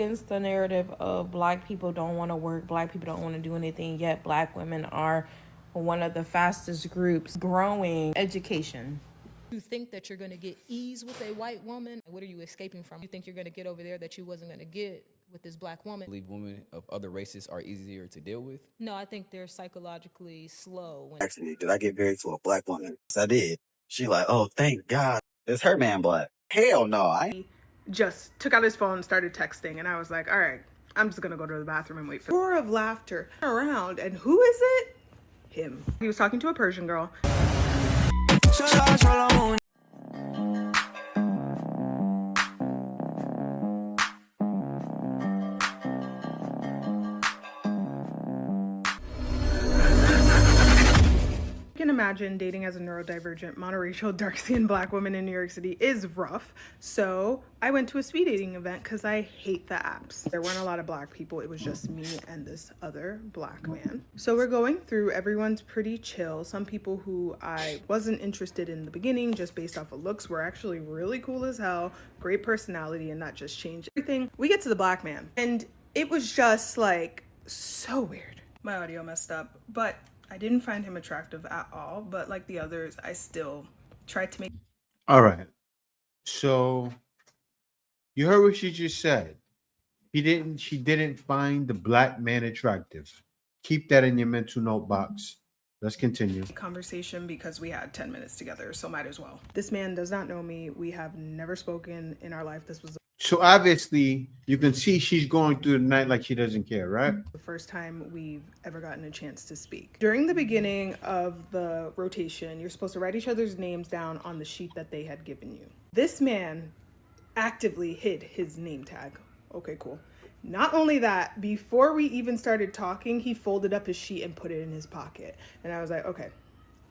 Against the narrative of black people don't want to work, black people don't want to do anything, yet black women are one of the fastest groups growing education. You think that you're going to get ease with a white woman? What are you escaping from? You think you're going to get over there that you wasn't going to get with this black woman? I believe women of other races are easier to deal with. No, I think they're psychologically slow. Actually, did I get married to a black woman? Yes, I did. She like, oh, thank God. Is her man black? Hell no. I just took out his phone and started texting, and I was like, all right, I'm just gonna go to the bathroom and wait for roar of laughter around. And who is it? Him. He was talking to a Persian girl. I can imagine dating as a neurodivergent, monoracial, dark-skinned black woman in New York City is rough. So I went to a speed dating event because I hate the apps. There weren't a lot of black people. It was just me and this other black man. So we're going through, everyone's pretty chill. Some people who I wasn't interested in the beginning just based off of looks were actually really cool as hell, great personality, and that just changed everything. We get to the black man and it was just like so weird. My audio messed up, but I didn't find him attractive at all, but like the others, I still tried to make. All right. So you heard what she just said. She didn't find the black man attractive. Keep that in your mental note box. Let's continue. Conversation because we had 10 minutes together, so might as well. This man does not know me. We have never spoken in our life. This was So obviously you can see she's going through the night like she doesn't care, right? the first time we've ever gotten a chance to speak. During the beginning of the rotation, you're supposed to write each other's names down on the sheet that they had given you. This man actively hid his name tag. Okay, cool. Not only that, before we even started talking, he folded up his sheet and put it in his pocket. And I was like, okay,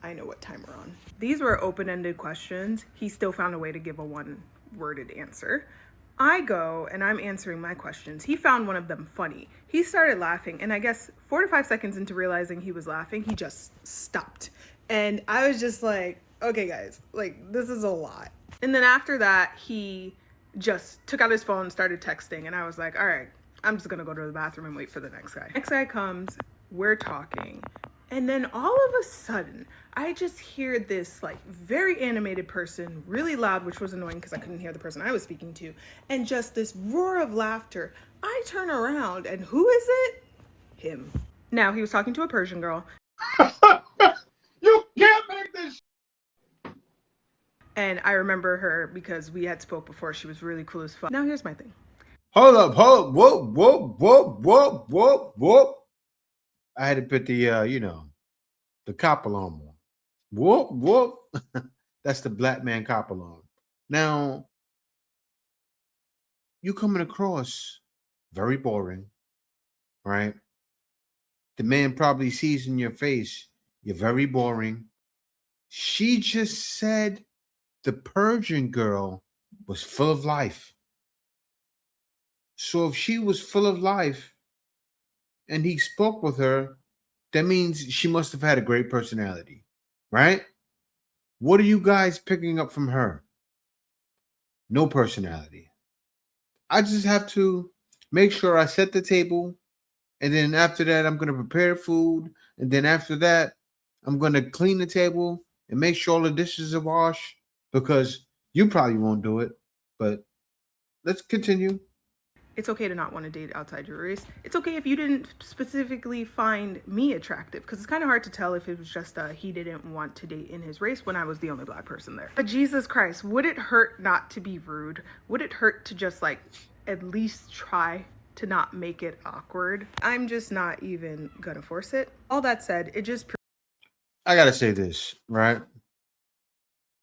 I know what time we're on. These were open-ended questions. He still found a way to give a one-worded answer. I go and I'm answering my questions. He found one of them funny. He started laughing, and I guess 4 to 5 seconds into realizing he was laughing, he just stopped. And I was just like, okay guys, like this is a lot. And then after that, he just took out his phone and started texting, and I was like, all right, I'm just gonna go to the bathroom and wait for the next guy. Next guy comes, we're talking, and then all of a sudden, I just hear this like very animated person, really loud, which was annoying because I couldn't hear the person I was speaking to, and just this roar of laughter. I turn around, and who is it? Him. Now, he was talking to a Persian girl. You can't make this. And I remember her because we had spoke before. She was really cool as fuck. Now, here's my thing. Hold up, whoop, whoop, whoop, whoop, whoop, whoop. I had to put the the cop alarm on. Whoop, whoop. That's the black man cop alarm. Now, you coming across very boring, right? The man probably sees in your face, you're very boring. She just said the Persian girl was full of life. So if she was full of life and he spoke with her, that means she must have had a great personality, right? What are you guys picking up from her? No personality. I just have to make sure I set the table, and then after that, I'm going to prepare food, and then after that, I'm going to clean the table and make sure all the dishes are washed, because you probably won't do it, but let's continue. It's okay to not want to date outside your race. It's okay if you didn't specifically find me attractive, because it's kind of hard to tell if it was just he didn't want to date in his race when I was the only black person there. But Jesus Christ, would it hurt not to be rude? Would it hurt to just like at least try to not make it awkward? I'm just not even gonna force it. All that said, it just I got to say this, right?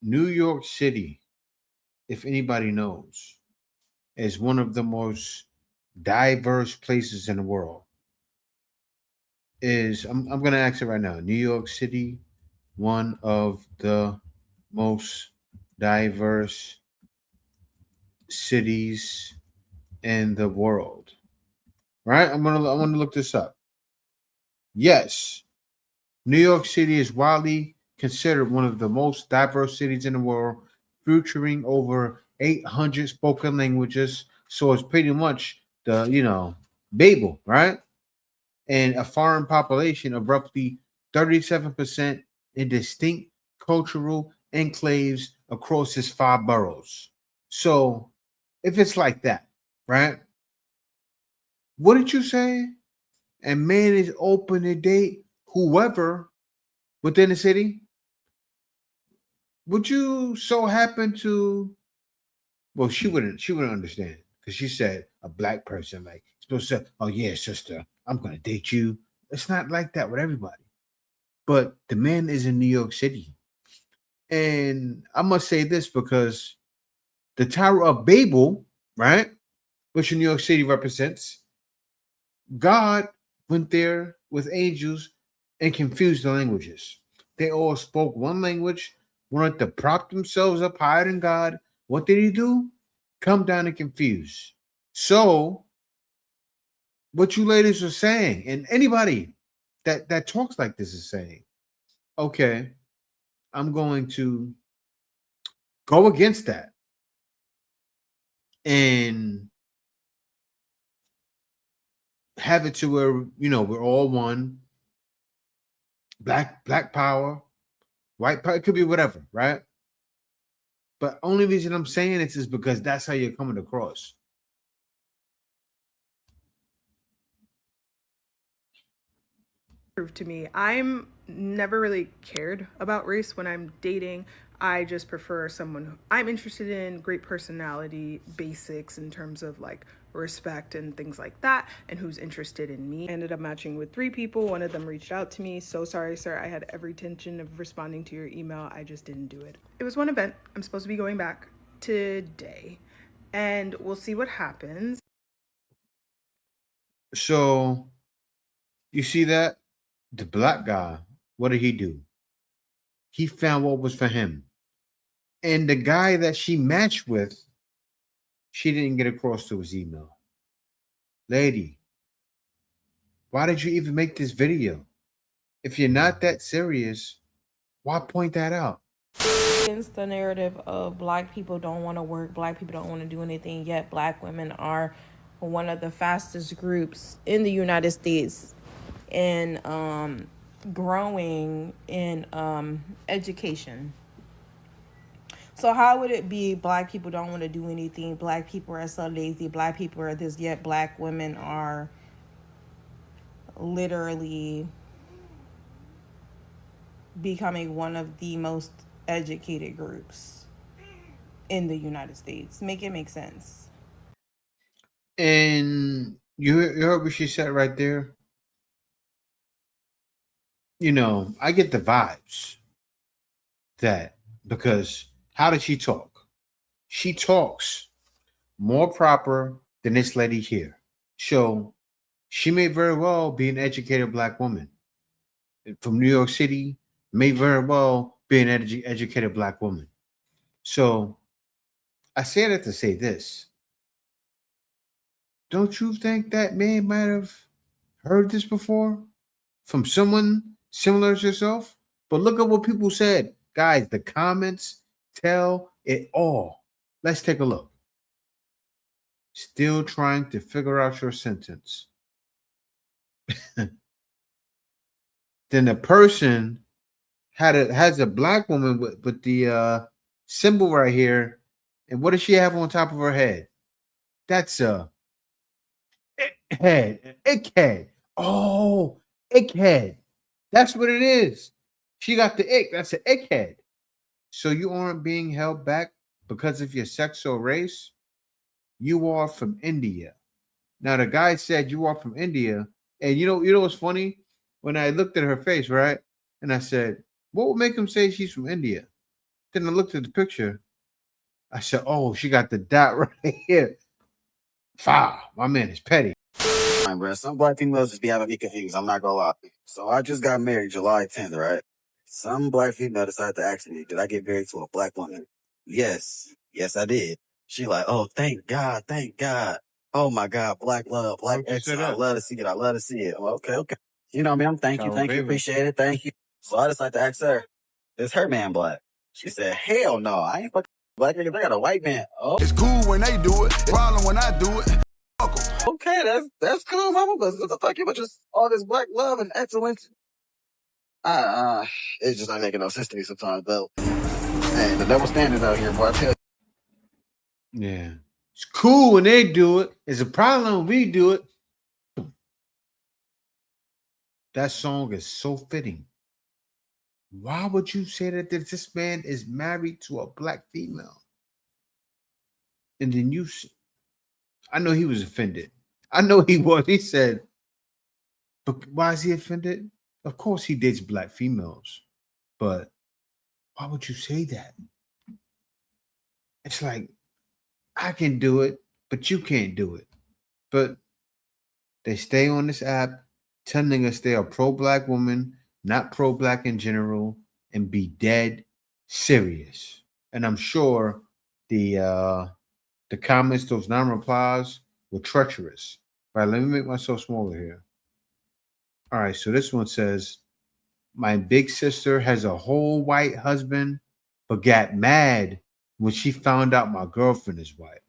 New York City, if anybody knows, is one of the most diverse places in the world. I'm going to ask it right now. New York City, one of the most diverse cities in the world. Right? I'm going to look this up. Yes. New York City is widely considered one of the most diverse cities in the world, featuring over 800 spoken languages. So it's pretty much Babel, right? And a foreign population of roughly 37% in distinct cultural enclaves across his 5 boroughs. So if it's like that, right? What did you say? And man is open to date whoever within the city. Would you so happen to? Well, she wouldn't understand because she said a black person like supposed to say, "Oh yeah, sister, I'm gonna date you." It's not like that with everybody. But the man is in New York City, and I must say this because the Tower of Babel, right, which New York City represents, God went there with angels and confused the languages. They all spoke one language, wanted to prop themselves up higher than God. What did he do? Come down and confuse. So, what you ladies are saying, and anybody that talks like this is saying, okay, I'm going to go against that and have it to where we're all one. Black power, white power, it could be whatever, right? But only reason I'm saying it is because that's how you're coming across. To me, I'm never really cared about race when I'm dating. I just prefer someone who I'm interested in, great personality, basics in terms of like respect and things like that, and who's interested in me. I ended up matching with 3 people. One of them reached out to me. So sorry, sir. I had every intention of responding to your email. I just didn't do it. It was one event. I'm supposed to be going back today, and we'll see what happens. So you see that? The black guy, what did he do? He found what was for him. And the guy that she matched with, she didn't get across to his email. Lady, why did you even make this video? If you're not that serious, why point that out? Against the narrative of black people don't want to work, black people don't want to do anything, yet black women are one of the fastest groups in the United States in growing in education. So how would it be black people don't want to do anything, black people are so lazy, black people are this, yet black women are literally becoming one of the most educated groups in the United States? Make it make sense. And you heard what she said right there? I get the vibes that because how does she talk? She talks more proper than this lady here. So she may very well be an educated black woman from New York City, may very well be an educated black woman. So I say that to say this. Don't you think that man might have heard this before from someone similar to yourself? But look at what people said. Guys, the comments tell it all. Let's take a look. Still trying to figure out your sentence. Then the person has a black woman with the symbol right here. And what does she have on top of her head? That's a ickhead. Oh, ickhead. That's what it is. She got the ick. That's an ickhead. So you aren't being held back because of your sex or race. You are from India. Now the guy said you are from India, and you know what's funny? When I looked at her face, right, and I said, "What would make him say she's from India?" Then I looked at the picture. I said, "Oh, she got the dot right here." Foul. My man is petty. Bro, some black females just be having me confused. I'm not gonna lie. So I just got married July 10th, right? Some black female decided to ask me, did I get married to a black woman? Yes. Yes, I did. She like, oh, thank God, thank God. Oh my God, black love, black excellence. I love to see it. I love to see it. Well, okay, okay. You know, man, thank you, appreciate it, thank you. So I decided to ask her, is her man black? She said, hell no, I ain't fucking black. I got a white man. Oh. It's cool when they do it, problem when I do it. Okay, that's cool, mama. But what the fuck? You but just all this black love and excellence. It's just not making no sense to me sometimes, though. Man, the double standards out here, boy. I tell you. Yeah. It's cool when they do it. It's a problem when we do it. That song is so fitting. Why would you say that this man is married to a black female? And then I know he was offended. I know he was. He said, but why is he offended? Of course he dates black females. But why would you say that? It's like, I can do it, but you can't do it. But they stay on this app telling us they are pro-black women, not pro-black in general, and be dead serious. And I'm sure the comments, those non-replies, were treacherous. All right, let me make myself smaller here. All right, so this one says, my big sister has a whole white husband, but got mad when she found out my girlfriend is white.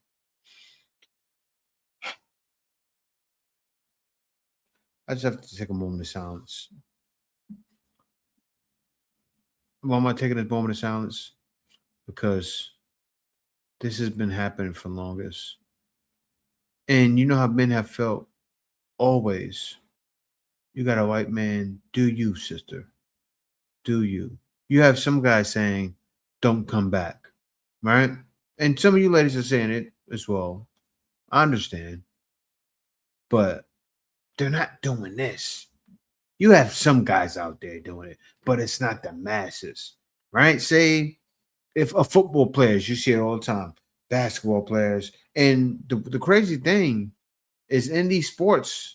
I just have to take a moment of silence. Why am I taking this moment of silence? Because this has been happening for longest. And you know how men have felt always. You got a white man, do you, sister? Do you? You have some guys saying, don't come back, right? And some of you ladies are saying it as well. I understand. But they're not doing this. You have some guys out there doing it, but it's not the masses, right? Say if a football players, you see it all the time, basketball players. And the crazy thing is in these sports,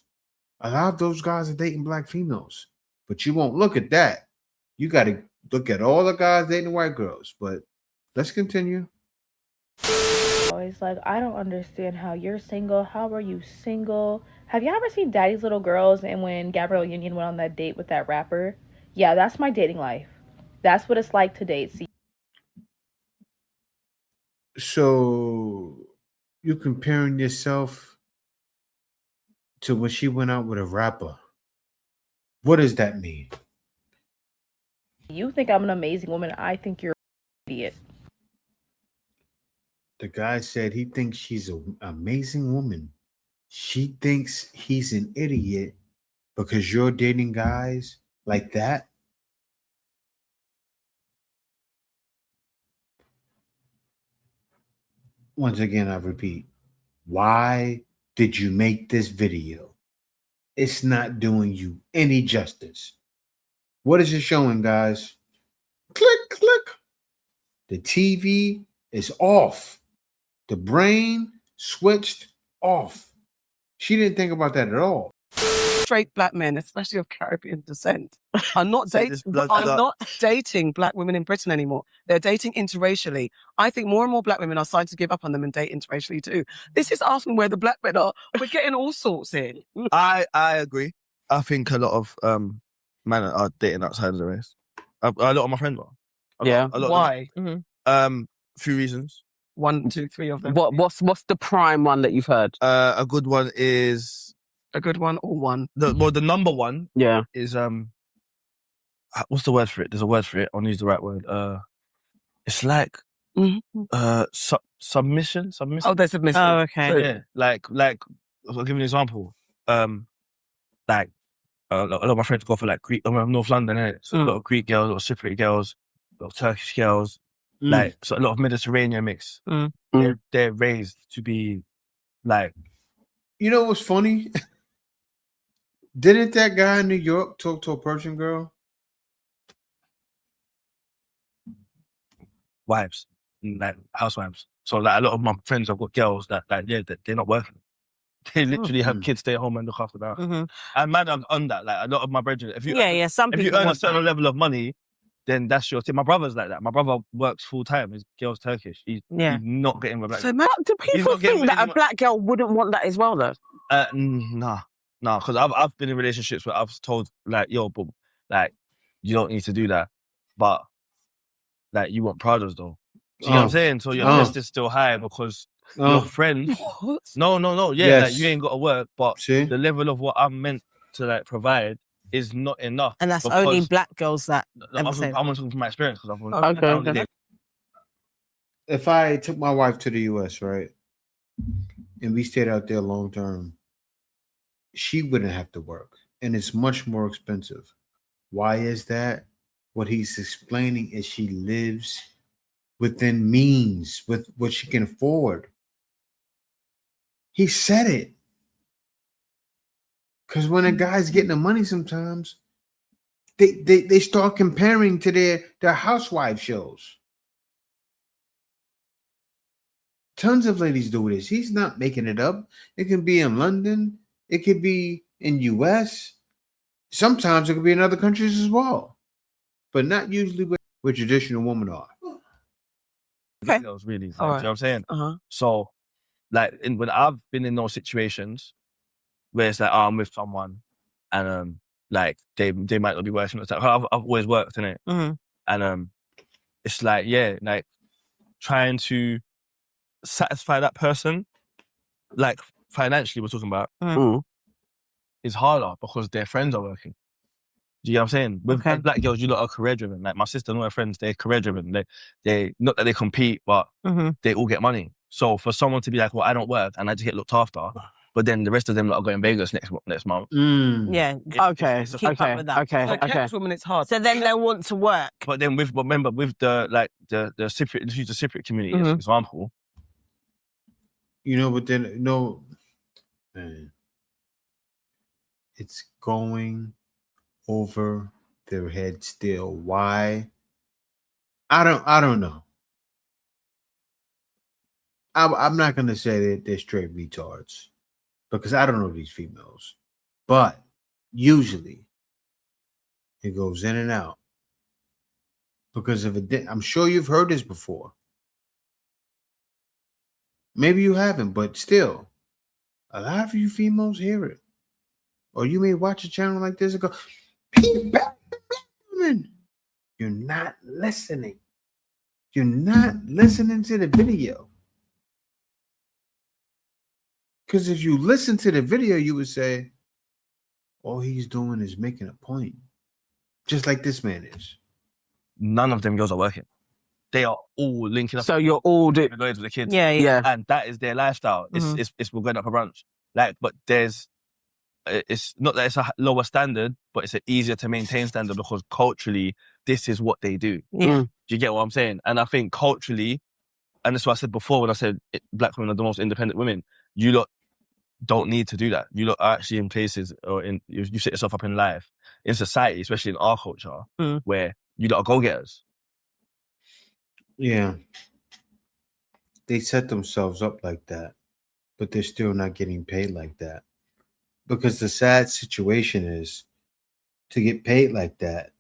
a lot of those guys are dating black females, but you won't look at that. You got to look at all the guys dating white girls. But let's continue. It's like, I don't understand how you're single. How are you single? Have you ever seen Daddy's Little Girls and when Gabrielle Union went on that date with that rapper? Yeah, that's my dating life. That's what it's like to date. See, So you comparing yourself to when she went out with a rapper. What does that mean? you think I'm an amazing woman. I think you're an idiot. The guy said he thinks she's an amazing woman. She thinks he's an idiot because you're dating guys like that. Once again, I repeat, why did you make this video? It's not doing you any justice. What is it showing, guys? Click, click. The TV is off. The brain switched off. She didn't think about that at all. Straight black men, especially of Caribbean descent, are not Say this blood are clot. not dating black women in Britain anymore. They're dating interracially. I think more and more black women are starting to give up on them and date interracially too. This is asking where the black men are. We're getting all sorts in. I agree. I think a lot of men are dating outside of the race. A lot of my friends are. A lot of them. Why? Few reasons. 1, 2, 3 of them. What's the prime one that you've heard? A good one is A good one or one? the number one Yeah. is what's the word for it? There's a word for it. I'll use the right word. It's like submission. Oh, they're submissive. Oh, okay. So, yeah, like I'll give you an example. Like a lot of my friends go for like Greek, North London, innit? So a lot of Greek girls, a lot of Cypriot girls, a lot of Turkish girls, like so a lot of Mediterranean mix. They're raised to be like. You know what's funny? Didn't that guy in New York talk to a Persian girl? Wives, like housewives. So like a lot of my friends have got girls that they're not working. They literally have kids stay at home and look after the house. And man, I'm on that. Like a lot of my brethren, if you earn a certain level of money, then that's your thing. My brother's like that. My brother works full time. His girl's Turkish. He's not getting with black. So, do people think that a black girl wouldn't want that as well, though? Nah, because I've been in relationships where I've told like, yo, but like you don't need to do that, but like you want Pradas though. Do you know what I'm saying? So your list is still high because your friend. No. Yeah, Yes. like you ain't got to work, but See? the level of what I'm meant to like provide is not enough. And that's because- only black girls that I'm ever say that. talking from my experience because Okay. If I took my wife to the US, right, and we stayed out there long term, she wouldn't have to work. And it's much more expensive. Why is that? What he's explaining is she lives within means, with what she can afford. He said it. Because when a guy's getting the money sometimes, they start comparing to their housewife shows. Tons of ladies do this. He's not making it up. It can be in London. It could be in US. Sometimes it could be in other countries as well. But not usually where traditional women are. Okay. Girls, really. Like, All right. do you know what I'm saying? Uh-huh. So, like, when I've been in those situations where it's like, oh, I'm with someone and like they might not be working. It's like, I've always worked in it. Mm-hmm. And it's like, yeah, like trying to satisfy that person, like financially we're talking about, is harder because their friends are working. Do you know what I'm saying? With black girls, you lot are career driven. Like my sister and all her friends, they're career driven. They not that they compete, but they all get money. So for someone to be like, well, I don't work and I just get looked after, but then the rest of them are going Vegas next month. Yeah. Okay. Keep up with that. Okay. For a kept woman, it's hard. So then they want to work. But then remember with the Cypriot, use the Cypriot community as an example. You know, but then man, it's going over their head still. Why? I don't know. I'm not gonna say that they're straight retards because I don't know these females, but usually it goes in and out because of I'm sure you've heard this before. Maybe you haven't, but still, a lot of you females hear it. Or you may watch a channel like this and go, "Be back, woman." You're not listening. You're not listening to the video. Because if you listen to the video, you would say, all he's doing is making a point. Just like this man is. None of them girls are working. They are all linking up. So you're all going with the kids. Yeah. And that is their lifestyle. It's we're going up for brunch. Like, but it's not that it's a lower standard, but it's an easier to maintain standard because culturally, this is what they do. Yeah. Do you get what I'm saying? And I think culturally, and that's what I said before when I said black women are the most independent women, you lot don't need to do that. You lot are actually in places or you set yourself up in life, in society, especially in our culture, where you lot are go-getters. Yeah. They set themselves up like that, but they're still not getting paid like that. Because the sad situation is to get paid like that,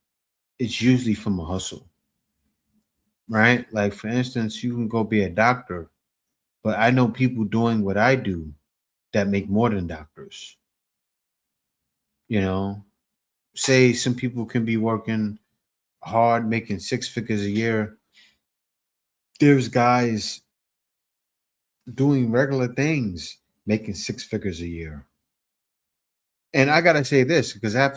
it's usually from a hustle. Right? Like, for instance, you can go be a doctor, but I know people doing what I do that make more than doctors. You know, say some people can be working hard, making 6 figures a year. There's guys doing regular things, making 6 figures a year. And I gotta say this because I have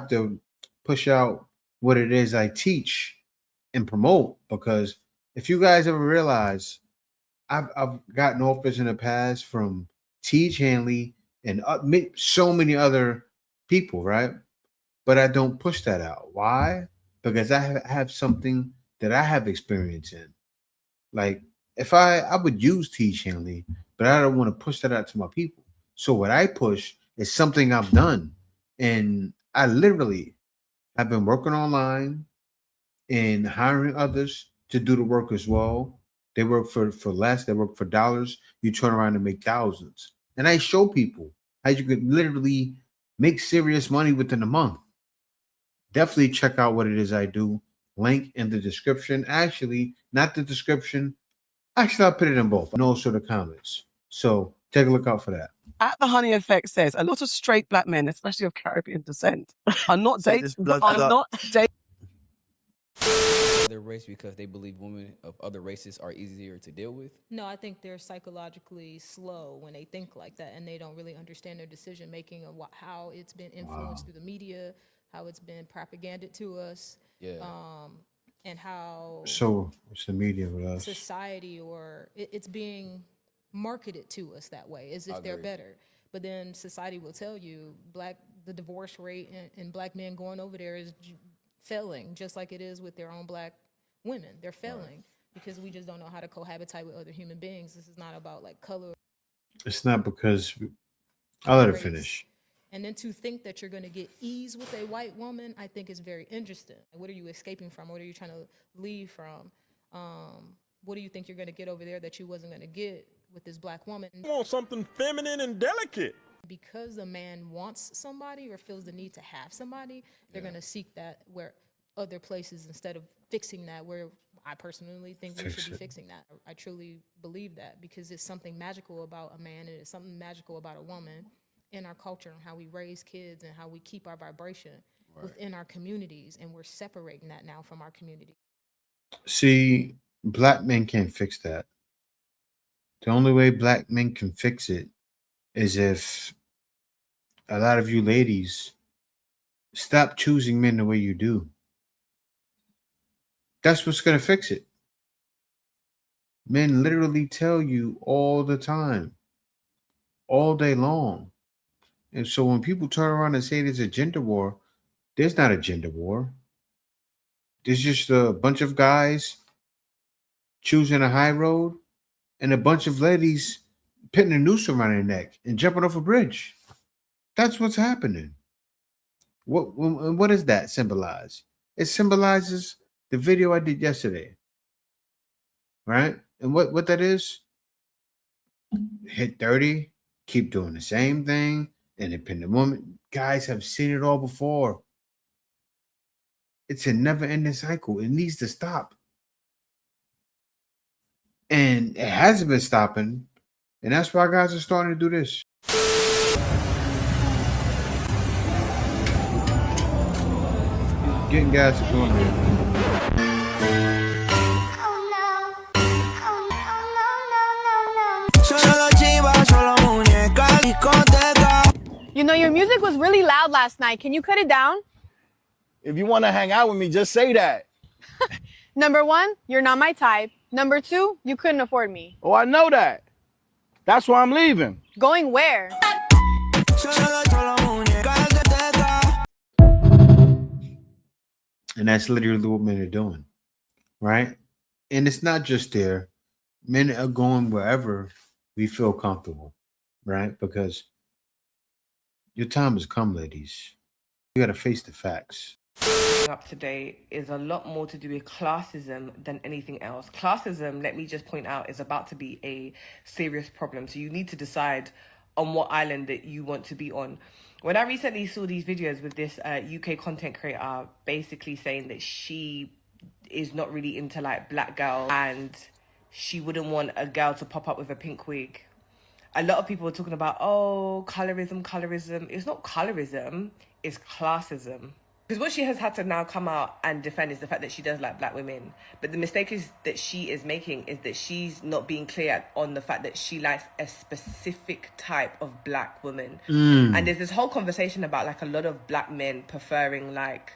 to push out what it is I teach and promote. Because if you guys ever realize, I've gotten offers in the past from Teach Hanley and so many other people, right? But I don't push that out. Why? Because I have something that I have experience in. Like, if I would use Teach Hanley, but I don't want to push that out to my people. So what I push is something I've done. And I literally have been working online and hiring others to do the work as well. They work for less, they work for dollars. You turn around and make thousands. And I show people how you could literally make serious money within a month. Definitely check out what it is I do. Link in the description. Actually, not the description. Actually, I'll put it in both. And also the comments. So take a look out for that. At the Honey Effect says a lot of straight black men, especially of Caribbean descent, are not dating. Their race because they believe women of other races are easier to deal with? No, I think they're psychologically slow when they think like that, and they don't really understand their decision making and how it's been influenced through the media, how it's been propaganded to us, and how So it's the media with us. society or it's being marketed to us that way, as if they're better. But then society will tell you the divorce rate and black men going over there is failing, just like it is with their own black women. They're failing because we just don't know how to cohabitate with other human beings. This is not about like color. It's not because I'll let her race. finish. And then to think that you're going to get ease with a white woman, I think is very interesting. What are you escaping from? What are you trying to leave from? What do you think you're going to get over there that you wasn't going to get with this black woman? I want something feminine and delicate. Because a man wants somebody or feels the need to have somebody, they're going to seek that where other places instead of fixing that where I personally think we should be fixing that. I truly believe that because it's something magical about a man and it's something magical about a woman in our culture and how we raise kids and how we keep our vibration within our communities, and we're separating that now from our community. See, black men can't fix that. The only way black men can fix it is if a lot of you ladies stop choosing men the way you do. That's what's going to fix it. Men literally tell you all the time, all day long. And so when people turn around and say there's a gender war, there's not a gender war. There's just a bunch of guys choosing a high road and a bunch of ladies putting a noose around their neck and jumping off a bridge. That's what's happening. What does that symbolize? It symbolizes the video I did yesterday, right? And what that is, hit 30, keep doing the same thing, independent woman. Guys have seen it all before. It's a never-ending cycle. It needs to stop. And it hasn't been stopping. And that's why guys are starting to do this. Getting guys to come on here. You know, your music was really loud last night. Can you cut it down? If you want to hang out with me, just say that. Number one, you're not my type. Number two, you couldn't afford me. Oh, I know that. That's why I'm leaving. Going where? And that's literally what men are doing, right? And it's not just there. Men are going wherever we feel comfortable, right? Because your time has come, ladies. You got to face the facts. Up today is a lot more to do with classism than anything else. Classism, let me just point out, is about to be a serious problem. So you need to decide on what island that you want to be on. When I recently saw these videos with this UK content creator basically saying that she is not really into like black girls and she wouldn't want a girl to pop up with a pink wig. A lot of people are talking about, oh, colorism. It's not colorism, it's classism. Because what she has had to now come out and defend is the fact that she does like black women. But the mistake is that she is making is that she's not being clear on the fact that she likes a specific type of black woman. And there's this whole conversation about like a lot of black men preferring like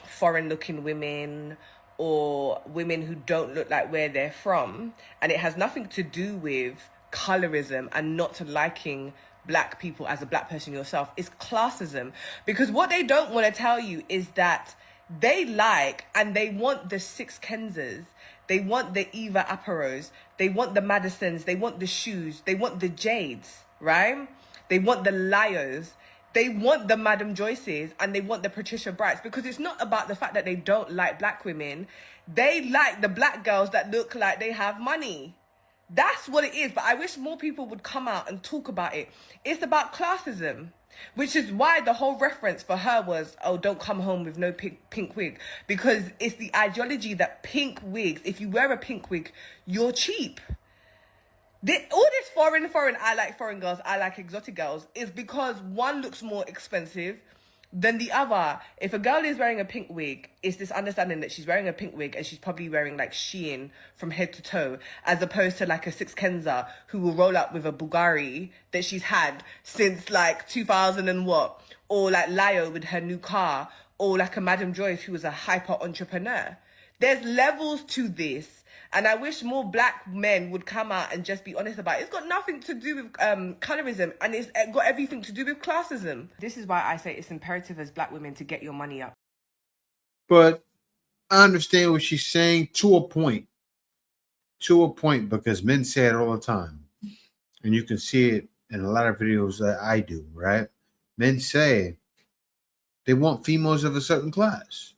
foreign looking women or women who don't look like where they're from. And it has nothing to do with colorism and not liking black people as a black person yourself. Is classism. Because what they don't want to tell you is that they like and they want the Six Kensas, they want the Eva Aparos, they want the Madisons, they want the Shoes, they want the Jades, right? They want the Lyos, they want the Madam Joyces, and they want the Patricia Brights. Because it's not about the fact that they don't like black women. They like the black girls that look like they have money. That's what it is. But I wish more people would come out and talk about it. It's about classism, which is why the whole reference for her was, oh, don't come home with no pink wig. Because it's the ideology that pink wigs, if you wear a pink wig, you're cheap. All this foreign, I like foreign girls, I like exotic girls, is because one looks more expensive, than the other. If a girl is wearing a pink wig, it's this understanding that she's wearing a pink wig and she's probably wearing like Shein from head to toe, as opposed to like a Six Kenza who will roll up with a Bulgari that she's had since like 2000 and what, or like Lyo with her new car, or like a Madame Joyce who was a hyper entrepreneur. There's levels to this. And I wish more black men would come out and just be honest about it. It's got nothing to do with colorism, and it's got everything to do with classism. This is why I say it's imperative as black women to get your money up. But I understand what she's saying to a point. To a point, because men say it all the time. And you can see it in a lot of videos that I do, right? Men say they want females of a certain class.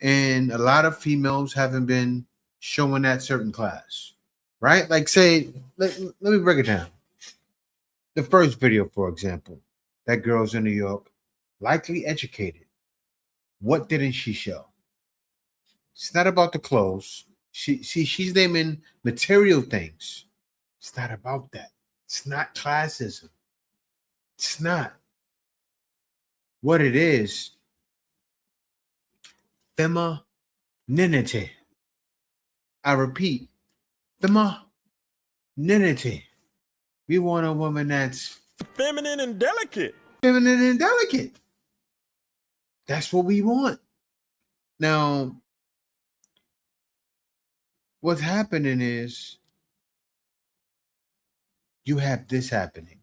And a lot of females haven't been showing that certain class, right? Like, say, let me break it down. The first video, for example, that girl's in New York, likely educated. What didn't she show? It's not about the clothes. She's naming material things. It's not about that. It's not classism. It's not. What it is, femininity. I repeat, femininity. We want a woman that's feminine and delicate. Feminine and delicate. That's what we want. Now, what's happening is you have this happening.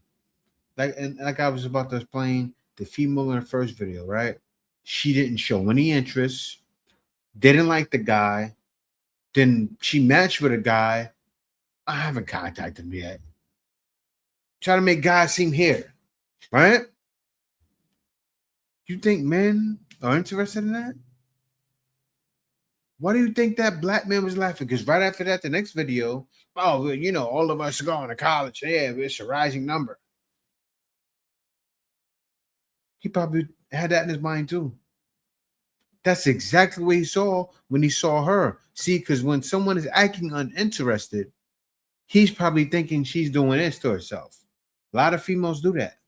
Like I was about to explain, the female in the first video, right? She didn't show any interest, didn't like the guy. Then she matched with a guy. I haven't contacted him yet. Try to make guys seem here, right? You think men are interested in that? Why do you think that black man was laughing? Because right after that, the next video, oh, well, you know, all of us are going to college. Yeah, it's a rising number. He probably had that in his mind too. That's exactly what he saw when he saw her. See, because when someone is acting uninterested, he's probably thinking she's doing this to herself. A lot of females do that.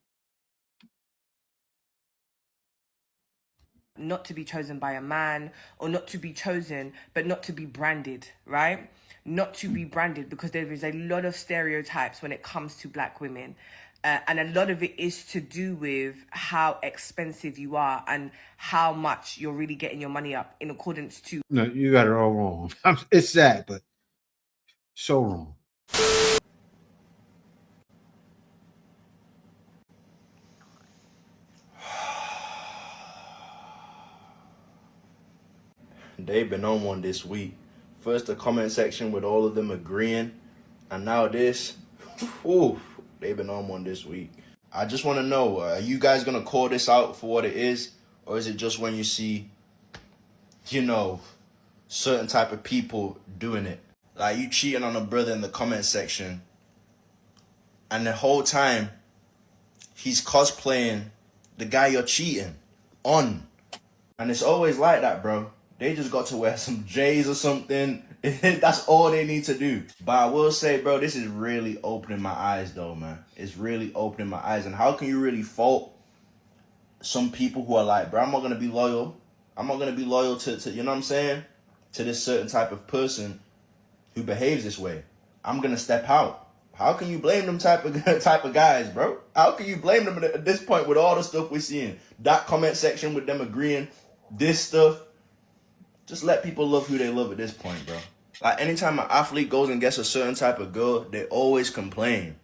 Not to be chosen by a man, or not to be chosen, but not to be branded, right? Not to be branded, because there is a lot of stereotypes when it comes to black women. And a lot of it is to do with how expensive you are and how much you're really getting your money up in accordance to... No, you got it all wrong. It's sad, but so wrong. They've been on one this week. First the comment section with all of them agreeing, and now this. Ooh, they've been on one this week. I just want to know, are you guys going to call this out for what it is? Or is it just when you see, you know, certain type of people doing it? Like you cheating on a brother in the comment section, and the whole time he's cosplaying the guy you're cheating on. And it's always like that, bro. They just got to wear some J's or something. That's all they need to do. But I will say, bro, this is really opening my eyes, though, man. It's really opening my eyes. And how can you really fault some people who are like, bro, I'm not going to be loyal. I'm not going to be loyal to, you know what I'm saying? To this certain type of person who behaves this way. I'm going to step out. How can you blame them type of guys, bro? How can you blame them at this point with all the stuff we're seeing? That comment section with them agreeing, this stuff. Just let people love who they love at this point, bro. Like, anytime an athlete goes and gets a certain type of girl, they always complain.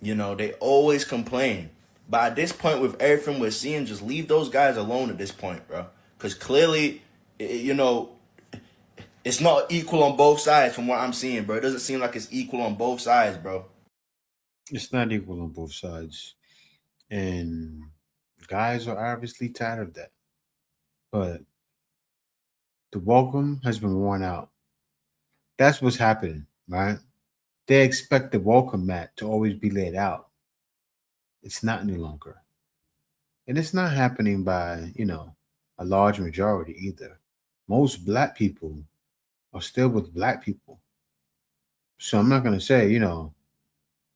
You know, they always complain. But at this point, with everything we're seeing, just leave those guys alone at this point, bro. Because clearly, you know, it's not equal on both sides from what I'm seeing, bro. It doesn't seem like it's equal on both sides, bro. It's not equal on both sides. And guys are obviously tired of that. But the welcome has been worn out. That's what's happening, right? They expect the welcome mat to always be laid out. It's not any longer. And it's not happening by, you know, a large majority either. Most black people are still with black people. So I'm not going to say, you know,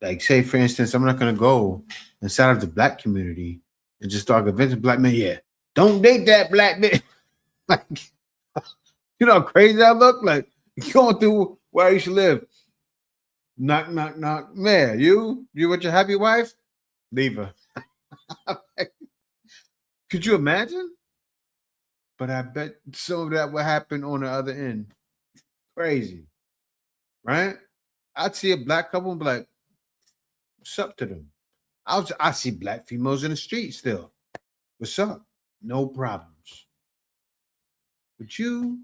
like say, for instance, I'm not going to go inside of the black community and just start convincing black men, yeah, don't date that black bitch. Like, you know how crazy I look? Like, going through where I used to live. Knock, knock, knock. Man, you with your happy wife? Leave her. Could you imagine? But I bet some of that would happen on the other end. Crazy. Right? I'd see a black couple and be like, what's up to them? I see black females in the street still. What's up? No problems. But you,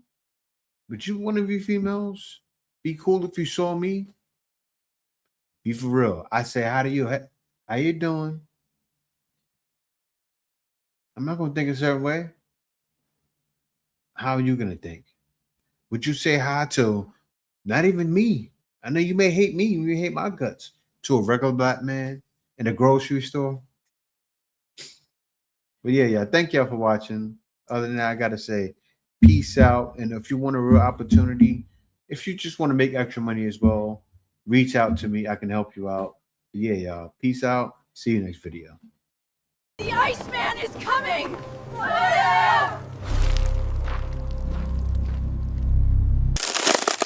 one of you females, be cool if you saw me. Be for real. I say, how you doing? I'm not gonna think a certain way. How are you gonna think? Would you say hi to not even me? I know you may hate me, you may hate my guts, to a regular black man in a grocery store. But yeah, thank y'all for watching. Other than that, I gotta say, peace out. And if you want a real opportunity, if you just want to make extra money as well, reach out to me. I can help you out. But yeah, y'all. Peace out. See you next video. The Iceman is coming!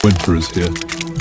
Winter is here.